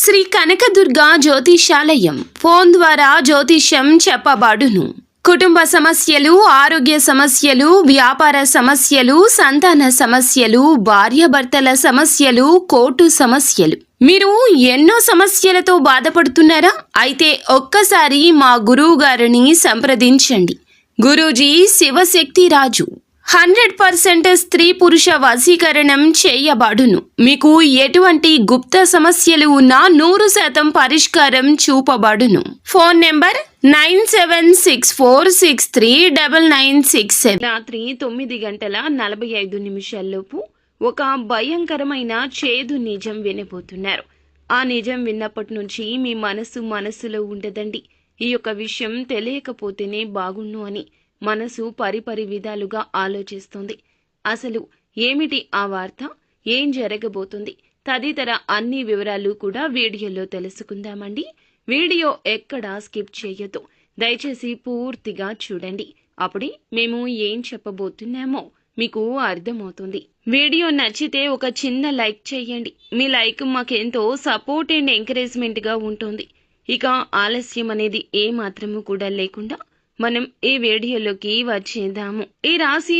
Shri Kanakadurga జ్యోతిషాలయం phone ద్వారా జ్యోతిష్యం చెప్పబడును. కుటుంబ సమస్యలు, ఆరోగ్య సమస్యలు, వ్యాపార సమస్యలు, సంతాన సమస్యలు, భార్యాభర్తల సమస్యలు, కోర్టు సమస్యలు. మీరు ఎన్నో సమస్యలతో బాధపడుతున్నారా? అయితే ఒక్కసారి మా గురువు గారిని సంప్రదించండి. గురూజీ శివశక్తి రాజు 100% స్త్రీ పురుష వశీకరణం చేయబడును. మీకు ఎటువంటి గుప్త సమస్యలు ఉన్నా 100% పరిష్కారం చూపబడును. Phone number 9764639967. రాత్రి 9:45 ఒక భయంకరమైన చేదు నిజం వినబోతున్నారు. ఆ నిజం విన్నప్పటి నుంచి మీ మనసులో ఉండదండి. ఈ యొక్క విషయం తెలియకపోతేనే బాగుండు అని మనసు పరిపరి విధాలుగా ఆలోచిస్తుంది. అసలు ఏమిటి ఆ వార్త, ఏం జరగబోతుంది తదితర అన్ని వివరాలు కూడా వీడియోలో తెలుసుకుందామండి. వీడియో ఎక్కడా స్కిప్ చేయొద్దు, దయచేసి పూర్తిగా చూడండి. అప్పుడే మేము ఏం చెప్పబోతున్నామో మీకు అర్థమవుతుంది. వీడియో నచ్చితే ఒక చిన్న లైక్ చేయండి. మీ లైక్ మాకెంతో సపోర్ట్ అండ్ ఎంకరేజ్మెంట్ గా ఉంటుంది. ఇక ఆలస్యం అనేది ఏ మాత్రము కూడా లేకుండా మనం ఈ వీడియోలోకి వచ్చేద్దాము. ఈ రాశి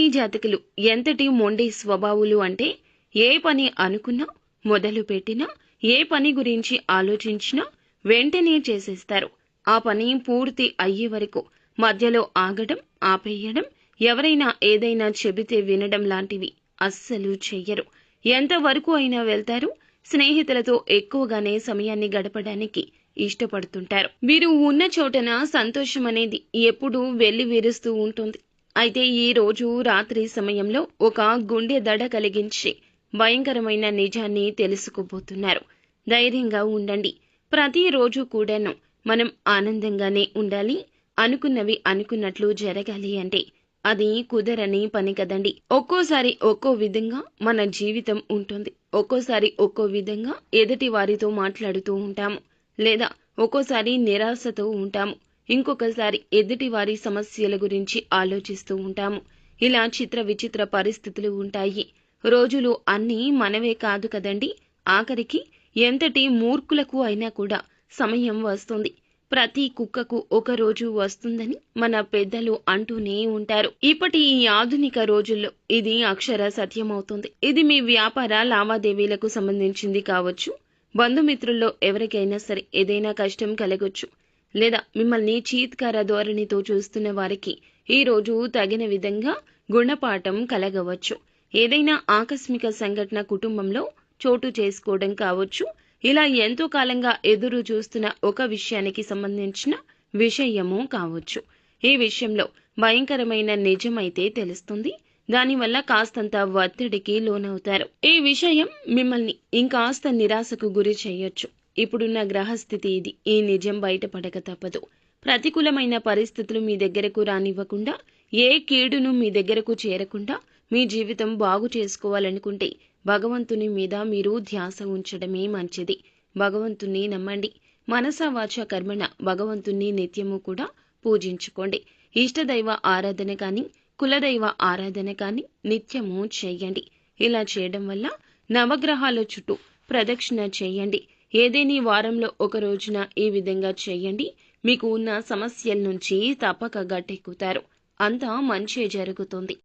జాతకులు ఎంతటి మొండి స్వభావులు అంటే ఏ పని అనుకున్నా, మొదలు పెట్టినా, ఏ పని గురించి ఆలోచించినా వెంటనే చేసేస్తారు. ఆ పని పూర్తి అయ్యే వరకు మధ్యలో ఆగడం, ఆపేయడం, ఎవరైనా ఏదైనా చెబితే వినడం లాంటివి అస్సలు చెయ్యరు. ఎంతవరకు అయినా వెళ్తారు. స్నేహితులతో ఎక్కువగానే సమయాన్ని గడపడానికి ఇష్టపడుతుంటారు. వీరు ఉన్న చోటన సంతోషం అనేది ఎప్పుడూ వెళ్లి విరుస్తూ ఉంటుంది. అయితే ఈ రోజు రాత్రి సమయంలో ఒక గుండె దడ కలిగించే భయంకరమైన నిజాన్ని తెలుసుకోబోతున్నారు. ధైర్యంగా ఉండండి. ప్రతిరోజు కూడాను మనం ఆనందంగానే ఉండాలి. అనుకున్నవి అనుకున్నట్లు జరగాలి అంటే అది కుదరని పని కదండి. ఒక్కోసారి ఒక్కో విధంగా మన జీవితం ఉంటుంది. ఒక్కోసారి ఒక్కో విధంగా ఎదుటి వారితో మాట్లాడుతూ ఉంటాము, లేదా ఒక్కోసారి నిరాశతో ఉంటాము, ఇంకొకసారి ఎదుటి వారి సమస్యల గురించి ఆలోచిస్తూ ఉంటాము. ఇలా చిత్ర విచిత్ర పరిస్థితులు ఉంటాయి. రోజులు అన్నీ మనవే కాదు కదండి. ఆఖరికి ఎంతటి మూర్ఖులకు అయినా కూడా సమయం వస్తుంది. ప్రతి కుక్కకు ఒక రోజు వస్తుందని మన పెద్దలు అంటూనే ఉంటారు. ఇప్పటి ఈ ఆధునిక రోజుల్లో ఇది అక్షర సత్యమవుతుంది. ఇది మీ వ్యాపార లావాదేవీలకు సంబంధించింది కావచ్చు, బంధుమిత్రుల్లో ఎవరికైనా సరే ఏదైనా కష్టం కలగొచ్చు, లేదా మిమ్మల్ని చీత్కార ధోరణితో చూస్తున్న వారికి ఈ రోజు తగిన విధంగా గుణపాఠం కలగవచ్చు. ఏదైనా ఆకస్మిక సంఘటన కుటుంబంలో చోటు చేసుకోవడం కావచ్చు. ఇలా ఎంతో కాలంగా ఎదురు చూస్తున్న ఒక విషయానికి సంబంధించిన విషయము కావచ్చు. ఈ విషయంలో భయంకరమైన నిజమైతే తెలుస్తుంది. దానివల్ల కాస్తంత ఒత్తిడికి లోనవుతారు. ఈ విషయం మిమ్మల్ని ఇంకాస్త నిరాశకు గురి చేయొచ్చు. ఇప్పుడున్న గ్రహస్థితి ఇది. ఈ నిజం బయటపడక తప్పదు. ప్రతికూలమైన పరిస్థితులు మీ దగ్గరకు రానివ్వకుండా, ఏ కీడును మీ దగ్గరకు చేరకుండా మీ జీవితం బాగు చేసుకోవాలనుకుంటే భగవంతుని మీద మీరు ధ్యాస ఉంచడమే మంచిది. భగవంతుని నమ్మండి. మనసా వాచ కర్మణ భగవంతుని నిత్యము కూడా పూజించుకోండి. ఇష్టదైవ ఆరాధన కానీ, కులదైవ ఆరాధన కానీ నిత్యము చేయండి. ఇలా చేయడం వల్ల నవగ్రహాల చుట్టూ ప్రదక్షిణ చేయండి. ఏదేని వారంలో ఒక రోజున ఈ విధంగా చేయండి. మీకు ఉన్న సమస్యల నుంచి తప్పక గట్టెక్కుతారు. అంతా మంచే జరుగుతుంది.